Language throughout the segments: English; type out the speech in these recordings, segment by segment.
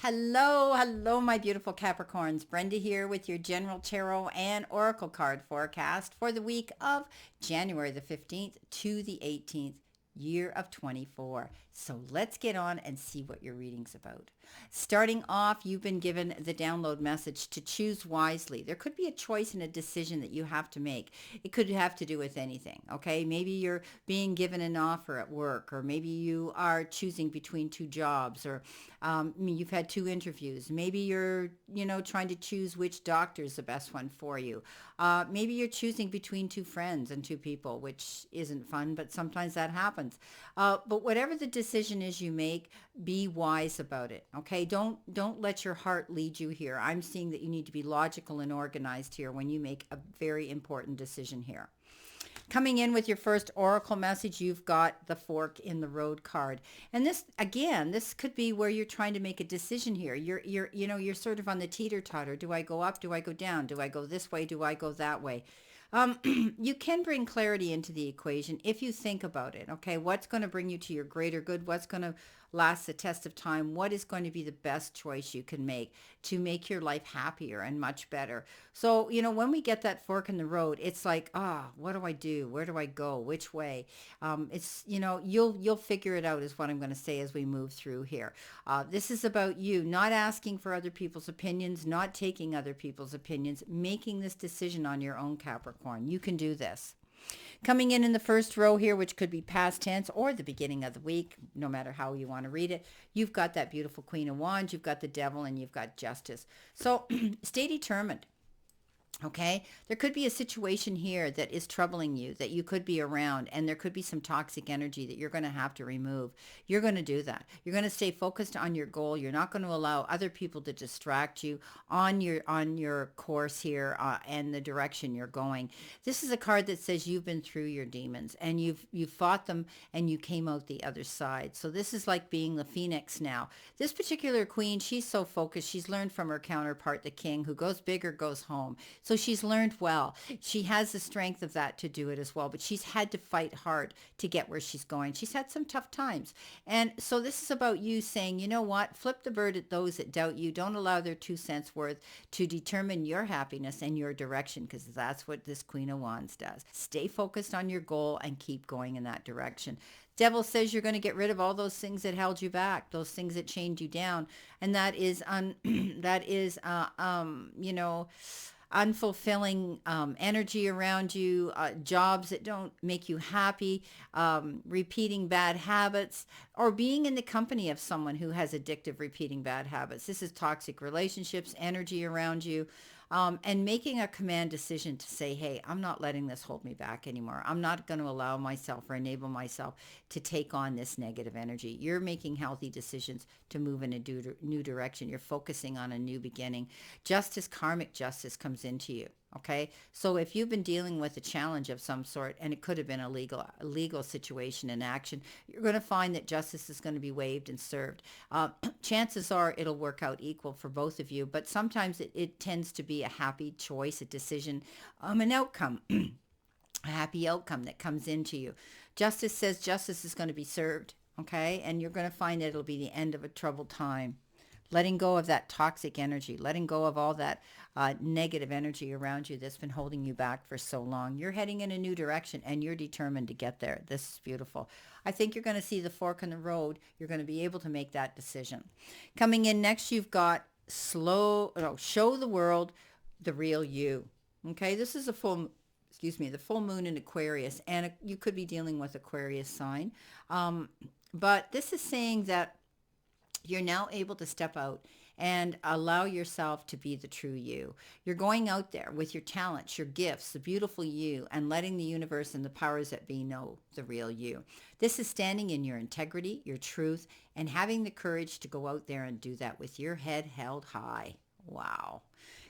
Hello, my beautiful Capricorns. Brenda here with your general tarot and oracle card forecast for the week of January the 15th to the 18th, year of 24. So let's get on and see what your reading's about. Starting off, you've been given the download message to choose wisely. There could be a choice and a decision that you have to make. It could have to do with anything, okay? Maybe you're being given an offer at work, or maybe you are choosing between two jobs, or you've had two interviews. Maybe you're, trying to choose which doctor is the best one for you. Maybe you're choosing between two friends and two people, which isn't fun, but sometimes that happens. But whatever the decision is you make, be wise about it. Okay, don't let your heart lead you here. I'm seeing that you need to be logical and organized here when you make a very important decision here. Coming in with your first oracle message, you've got the fork in the road card. And this could be where you're trying to make a decision here. You're sort of on the teeter-totter. Do I go up? Do I go down? Do I go this way? Do I go that way? You can bring clarity into the equation if you think about it. Okay, what's going to bring you to your greater good? What's going to last the test of time? What is going to be the best choice you can make to make your life happier and much better? So, when we get that fork in the road, it's like, what do I do? Where do I go? Which way? You'll figure it out is what I'm going to say as we move through here. This is about you not asking for other people's opinions, not taking other people's opinions, making this decision on your own, Capricorn. You can do this. Coming in the first row here, which could be past tense or the beginning of the week, no matter how you want to read it, you've got that beautiful Queen of Wands, you've got the Devil, and you've got Justice. So stay determined. Okay, there could be a situation here that is troubling you, that you could be around, and there could be some toxic energy that you're going to have to remove. You're going to do that. You're going to stay focused on your goal. You're not going to allow other people to distract you on your course here and the direction you're going. This is a card that says you've been through your demons and you've fought them and you came out the other side. So this is like being the phoenix now. This particular queen, she's so focused. She's learned from her counterpart, the king, who goes big or goes home. So she's learned well. She has the strength of that to do it as well, but she's had to fight hard to get where she's going. She's had some tough times. And so this is about you saying, you know what, flip the bird at those that doubt you. Don't allow their 2 cents worth to determine your happiness and your direction, because that's what this Queen of Wands does. Stay focused on your goal and keep going in that direction. Devil says you're going to get rid of all those things that held you back, those things that chained you down, and that is unfulfilling energy around you, jobs that don't make you happy, repeating bad habits, or being in the company of someone who has addictive repeating bad habits. This is toxic relationships, energy around you, and making a command decision to say, hey, I'm not letting this hold me back anymore. I'm not going to allow myself or enable myself to take on this negative energy. You're making healthy decisions to move in a new direction. You're focusing on a new beginning. Justice, karmic justice comes into you. Okay, so if you've been dealing with a challenge of some sort, and it could have been a legal situation in action, you're going to find that justice is going to be waived and served. Chances are it'll work out equal for both of you, but sometimes it tends to be a happy choice, a decision, an outcome. A happy outcome that comes into you. Justice says justice is going to be served, okay? And you're going to find that it'll be the end of a troubled time. Letting go of that toxic energy, letting go of all that negative energy around you that's been holding you back for so long. You're heading in a new direction and you're determined to get there. This is beautiful. I think you're going to see the fork in the road. You're going to be able to make that decision. Coming in next, you've got show the world the real you. Okay, this is the full moon in Aquarius, and you could be dealing with Aquarius sign. But this is saying that you're now able to step out and allow yourself to be the true you. You're going out there with your talents, your gifts, the beautiful you, and letting the universe and the powers that be know the real you. This is standing in your integrity, your truth, and having the courage to go out there and do that with your head held high. Wow.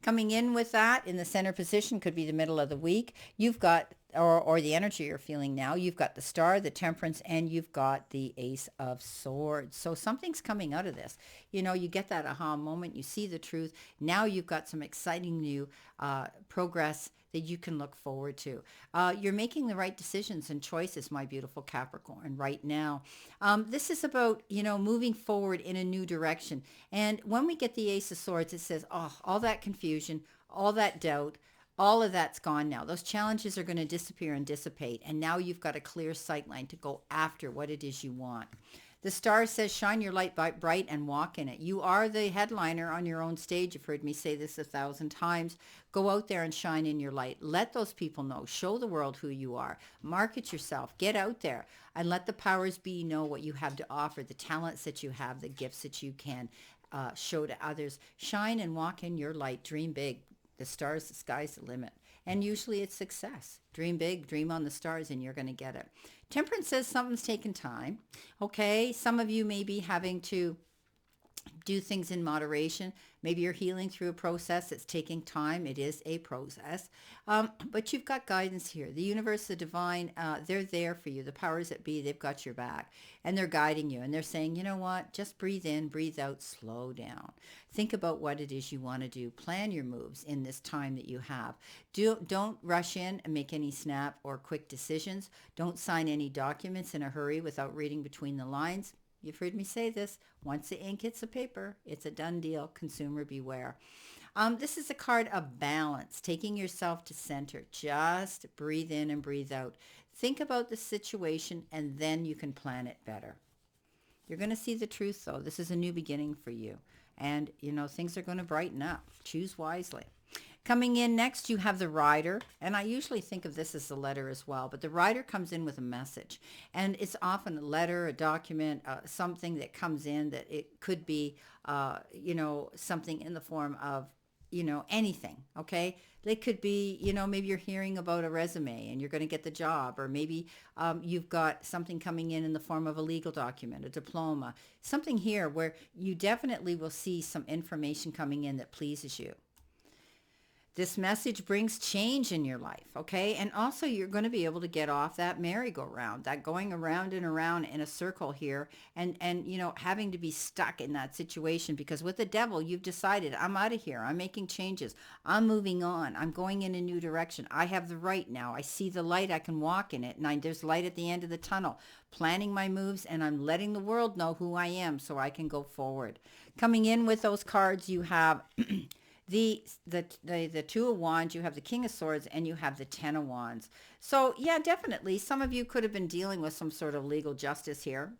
Coming in with that in the center position, could be the middle of the week, you've got or the energy you're feeling now. You've got the Star, the Temperance, and you've got the Ace of Swords. So something's coming out of this. You get that aha moment. You see the truth. Now you've got some exciting new progress that you can look forward to. You're making the right decisions and choices, my beautiful Capricorn, right now. This is about, moving forward in a new direction. And when we get the Ace of Swords, it says, oh, all that confusion, all that doubt, all of that's gone now. Those challenges are going to disappear and dissipate. And now you've got a clear sight line to go after what it is you want. The Star says, shine your light bright and walk in it. You are the headliner on your own stage. You've heard me say this 1,000 times. Go out there and shine in your light. Let those people know. Show the world who you are. Market yourself. Get out there and let the powers be know what you have to offer, the talents that you have, the gifts that you can show to others. Shine and walk in your light. Dream big. The stars, the sky's the limit. And usually it's success. Dream big, dream on the stars, and you're going to get it. Temperance says something's taken time. Okay, some of you may be having to do things in moderation. Maybe you're healing through a process that's taking time. It is a process. But you've got guidance here. The universe, the divine, they're there for you. The powers that be, they've got your back. And they're guiding you. And they're saying, you know what? Just breathe in, breathe out, slow down. Think about what it is you want to do. Plan your moves in this time that you have. Don't rush in and make any snap or quick decisions. Don't sign any documents in a hurry without reading between the lines. You've heard me say this. Once the ink hits the paper, it's a done deal. Consumer beware. This is a card of balance, taking yourself to center. Just breathe in and breathe out. Think about the situation, and then you can plan it better. You're going to see the truth, though. This is a new beginning for you. And, things are going to brighten up. Choose wisely. Coming in next, you have the Rider, and I usually think of this as the letter as well, but the Rider comes in with a message, and it's often a letter, a document, something that comes in that it could be, something in the form of, anything, okay? They could be, maybe you're hearing about a resume and you're going to get the job, or maybe you've got something coming in the form of a legal document, a diploma, something here where you definitely will see some information coming in that pleases you. This message brings change in your life, okay? And also you're going to be able to get off that merry-go-round, that going around and around in a circle here and having to be stuck in that situation, because with the Devil, you've decided, I'm out of here. I'm making changes. I'm moving on. I'm going in a new direction. I have the right now. I see the light. I can walk in it. And there's light at the end of the tunnel. Planning my moves, and I'm letting the world know who I am so I can go forward. Coming in with those cards, you have... The Two of Wands, you have the King of Swords, and you have the Ten of Wands. So yeah, definitely, some of you could have been dealing with some sort of legal justice here,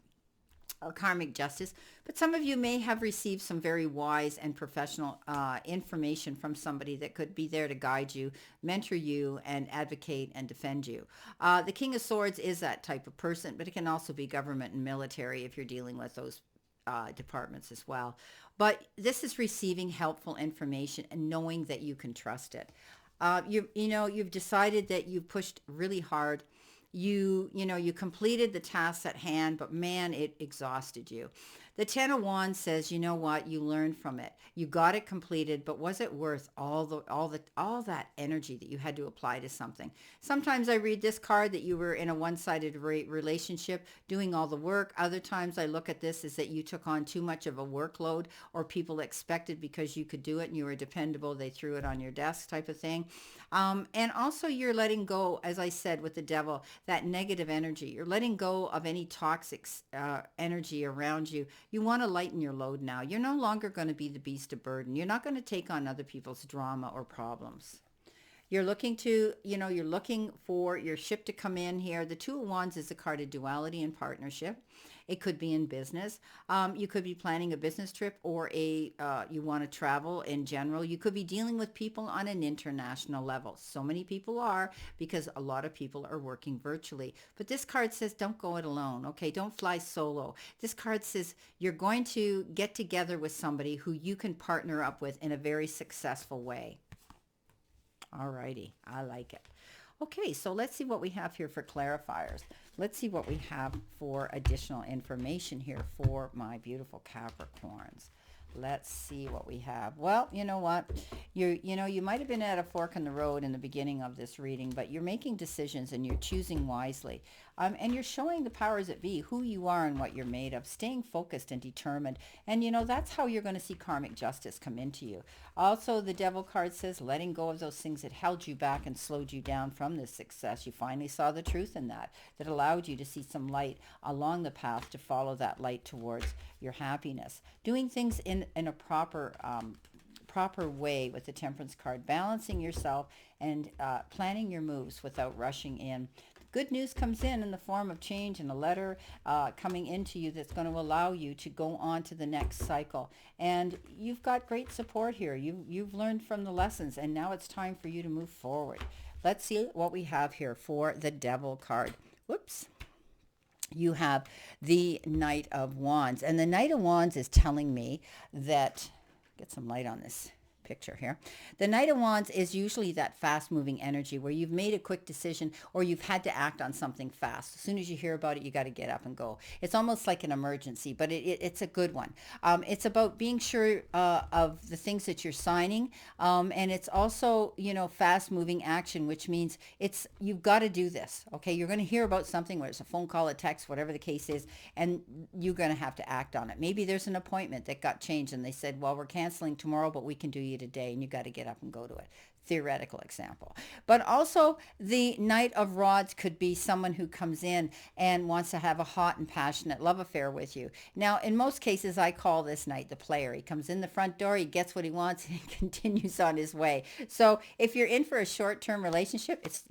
or karmic justice, but some of you may have received some very wise and professional information from somebody that could be there to guide you, mentor you, and advocate and defend you. The King of Swords is that type of person, but it can also be government and military if you're dealing with those departments as well. But this is receiving helpful information and knowing that you can trust it. You've decided that you pushed really hard. You completed the tasks at hand, but man, it exhausted you. The Ten of Wands says, you know what, you learned from it. You got it completed, but was it worth all that energy that you had to apply to something? Sometimes I read this card that you were in a one-sided relationship doing all the work. Other times I look at this as that you took on too much of a workload, or people expected because you could do it and you were dependable, they threw it on your desk type of thing. And also you're letting go, as I said, with the Devil, that negative energy. You're letting go of any toxic energy around you. You want to lighten your load now. You're no longer going to be the beast of burden. You're not going to take on other people's drama or problems. You're looking for your ship to come in here. The Two of Wands is a card of duality and partnership. It could be in business. You could be planning a business trip, or you want to travel in general. You could be dealing with people on an international level. So many people are, because a lot of people are working virtually. But this card says don't go it alone, okay? Don't fly solo. This card says you're going to get together with somebody who you can partner up with in a very successful way. All righty, I like it. Okay, so let's see what we have here for clarifiers. Let's see what we have for additional information here for my beautiful Capricorns. Let's see what we have. Well, you know what? You might have been at a fork in the road in the beginning of this reading, but you're making decisions and you're choosing wisely. And you're showing the powers that be who you are and what you're made of, staying focused and determined. And that's how you're going to see karmic justice come into you. Also, the devil card says letting go of those things that held you back and slowed you down from this success. You finally saw the truth in that allowed you to see some light along the path to follow that light towards your happiness. Doing things in a proper way with the temperance card, balancing yourself and planning your moves without rushing in. Good news comes in the form of change and a letter coming into you that's going to allow you to go on to the next cycle. And you've got great support here. You've learned from the lessons, and now it's time for you to move forward. Let's see what we have here for the devil card. Whoops. You have the Knight of Wands. And the Knight of Wands is telling me that, get some light on this picture here. The Knight of Wands is usually that fast-moving energy where you've made a quick decision or you've had to act on something fast. As soon as you hear about it, you got to get up and go. It's almost like an emergency, but it's a good one. It's about being sure of the things that you're signing, and it's also, fast-moving action, which means you've got to do this, okay? You're going to hear about something, whether it's a phone call, a text, whatever the case is, and you're going to have to act on it. Maybe there's an appointment that got changed, and they said, well, we're canceling tomorrow, but we can do you today, and you got to get up and go to it. Theoretical example. But also the Knight of Rods could be someone who comes in and wants to have a hot and passionate love affair with you. Now, in most cases, I call this knight the player. He comes in the front door, he gets what he wants, and he continues on his way. So if you're in for a short-term relationship, it's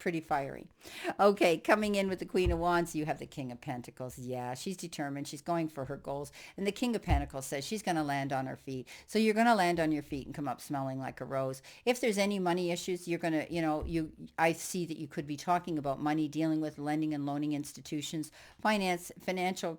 pretty fiery. Okay, coming in with the Queen of Wands, you have the King of Pentacles. Yeah, she's determined. She's going for her goals. And the King of Pentacles says she's going to land on her feet. So you're going to land on your feet and come up smelling like a rose. If there's any money issues, you're going to, I see that you could be talking about money, dealing with lending and loaning institutions, financial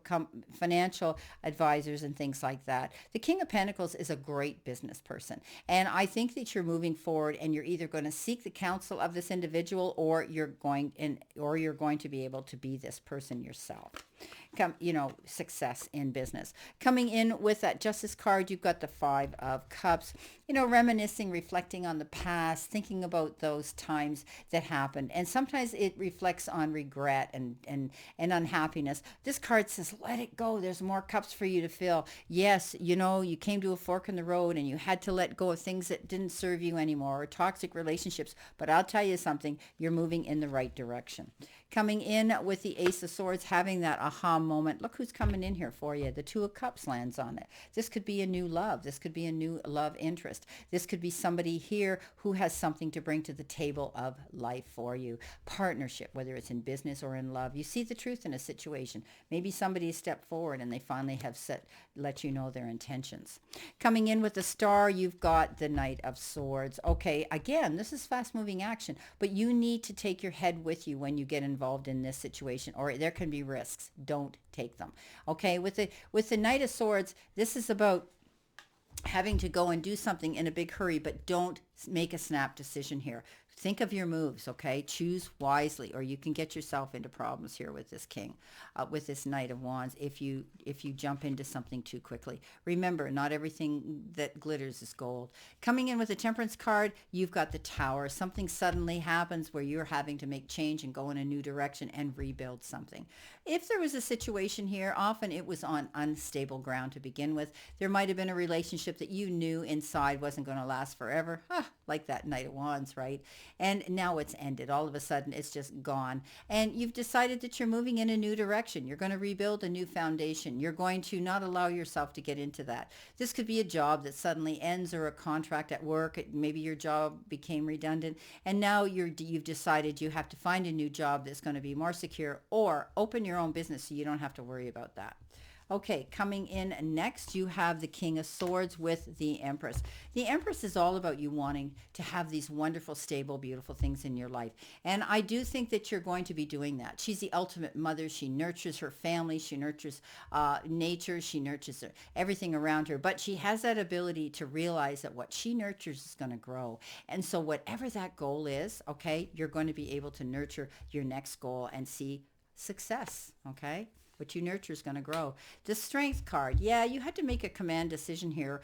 advisors and things like that. The King of Pentacles is a great business person. And I think that you're moving forward and you're either going to seek the counsel of this individual or you're going to be able to be this person yourself. Success in business. Coming in with that Justice card, you've got the Five of Cups, reminiscing, reflecting on the past, thinking about those times that happened. And sometimes it reflects on regret and unhappiness. This card says, let it go. There's more cups for you to fill. Yes, you came to a fork in the road and you had to let go of things that didn't serve you anymore or toxic relationships. But I'll tell you something, you're moving in the right direction. Coming in with the Ace of Swords, having that aha moment. Look who's coming in here for you. The Two of Cups lands on it. This could be a new love. This could be a new love interest. This could be somebody here who has something to bring to the table of life for you. Partnership, whether it's in business or in love. You see the truth in a situation. Maybe somebody stepped forward and they finally have let you know their intentions. Coming in with the Star, you've got the Knight of Swords. Okay, again, this is fast-moving action, but you need to take your head with you when you get involved in this situation, or there can be risks. Don't take them. Okay, with the Knight of Swords, this is about having to go and do something in a big hurry, but don't make a snap decision here. Think of your moves, okay? Choose wisely, or you can get yourself into problems here with this king, with this Knight of Wands, if you jump into something too quickly. Remember, not everything that glitters is gold. Coming in with the Temperance card, you've got the Tower. Something suddenly happens where you're having to make change and go in a new direction and rebuild something. If there was a situation here, often it was on unstable ground to begin with. There might have been a relationship that you knew inside wasn't going to last forever, like that Knight of Wands, right? And now it's ended. All of a sudden, it's just gone. And you've decided that you're moving in a new direction. You're going to rebuild a new foundation. You're going to not allow yourself to get into that. This could be a job that suddenly ends, or a contract at work. Maybe your job became redundant, and now you've decided you have to find a new job that's going to be more secure, or open your own business so you don't have to worry about that. Okay, coming in next, you have the King of Swords with the Empress. The Empress is all about you wanting to have these wonderful, stable, beautiful things in your life. And I do think that you're going to be doing that. She's the ultimate mother. She nurtures her family. She nurtures nature. She nurtures everything around her. But she has that ability to realize that what she nurtures is going to grow. And so whatever that goal is, okay, you're going to be able to nurture your next goal and see success, okay? What you nurture is going to grow. The Strength card. Yeah, you had to make a command decision here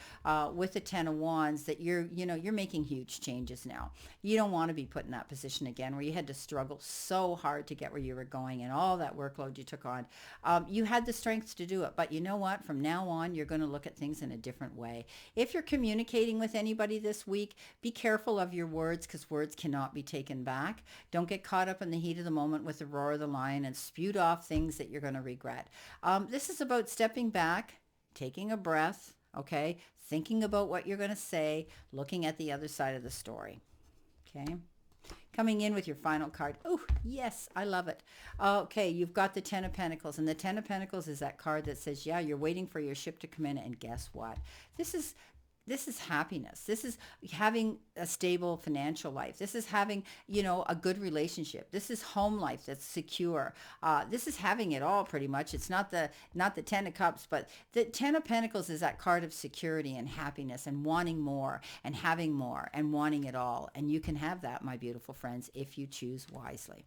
with the Ten of Wands that you're making huge changes now. You don't want to be put in that position again where you had to struggle so hard to get where you were going and all that workload you took on. You had the strength to do it, but you know what? From now on, you're going to look at things in a different way. If you're communicating with anybody this week, be careful of your words because words cannot be taken back. Don't get caught up in the heat of the moment with the roar of the lion and spewed off things that you're going to regret. This is about stepping back, taking a breath, okay, thinking about what you're going to say, looking at the other side of the story, okay? Coming in with your final card. Oh, yes, I love it. Okay, you've got the Ten of Pentacles, and the Ten of Pentacles is that card that says, yeah, you're waiting for your ship to come in, and guess what? This is happiness. This is having a stable financial life. This is having, a good relationship. This is home life that's secure. This is having it all pretty much. It's not the Ten of Cups, but the Ten of Pentacles is that card of security and happiness and wanting more and having more and wanting it all. And you can have that, my beautiful friends, if you choose wisely.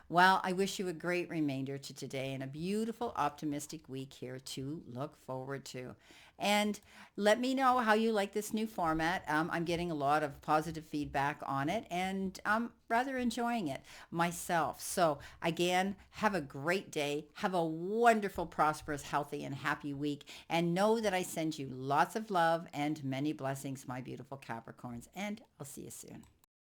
Well, I wish you a great remainder to today and a beautiful, optimistic week here to look forward to. And let me know how you like this new format. I'm getting a lot of positive feedback on it, and I'm rather enjoying it myself. So again, have a great day. Have a wonderful, prosperous, healthy, and happy week. And know that I send you lots of love and many blessings, my beautiful Capricorns. And I'll see you soon.